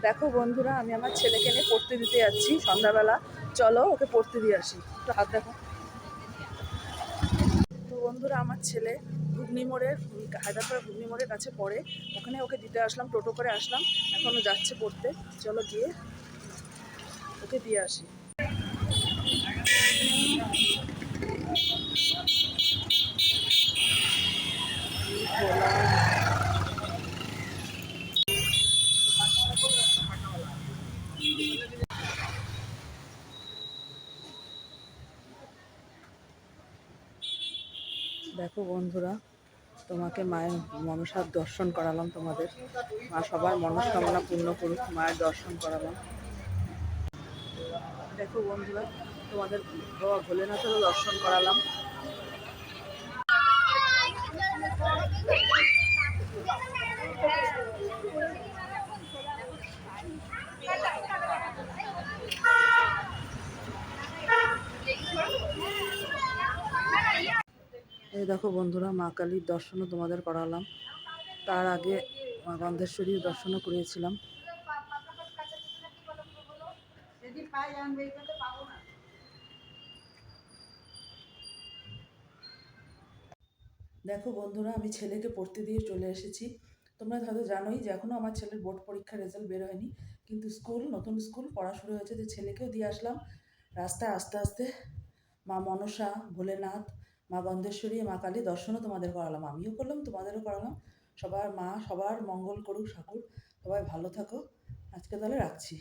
দেখো বন্ধুরা, আমি আমার ছেলেকে নিয়ে পড়তে দিতে যাচ্ছি সন্ধ্যাবেলা। চলো ওকে পড়তে দিয়ে আসি। একটু হাত দেখো। তো বন্ধুরা, আমার ছেলে ঘুগনি মোড়ের হায়দ্রাবাদ ঘুগনি মোড়ের কাছে পড়ে। ওখানে ওকে দিতে আসলাম, টোটো করে আসলাম। এখনও যাচ্ছে পড়তে। চলো গিয়ে ওকে দিয়ে আসি। দেখো বন্ধুরা, তোমাকে মায়ের মনসার দর্শন করালাম তোমাদের। মা সবার মনস্কামনা পূর্ণ করুক, মায়ের দর্শন করালাম। দেখো বন্ধুরা, তোমাদের বাবা ভোলেনাথেরও দর্শন করালাম। এই দেখো বন্ধুরা, মা কালীর দর্শনও তোমাদের করালাম। তার আগে মা গন্ধেশ্বরীর দর্শনও করিয়েছিলাম। দেখো বন্ধুরা, আমি ছেলেকে পড়তে দিয়ে চলে এসেছি। তোমরা হয়তো জানোই যে এখনও আমার ছেলের বোর্ড পরীক্ষার রেজাল্ট বের হয়নি, কিন্তু নতুন স্কুল পড়া শুরু হয়েছে, যে ছেলেকেও দিয়ে আসলাম। রাস্তায় আস্তে আস্তে মা মনসা, ভোলেনাথ, মা গন্ধেশ্বরী, মা কালী দর্শনও তোমাদের করালাম। আমিও করলাম, তোমাদেরও করালাম। সবার মঙ্গল করুক ঠাকুর। সবাই ভালো থাকো। আজকে তাহলে রাখছি।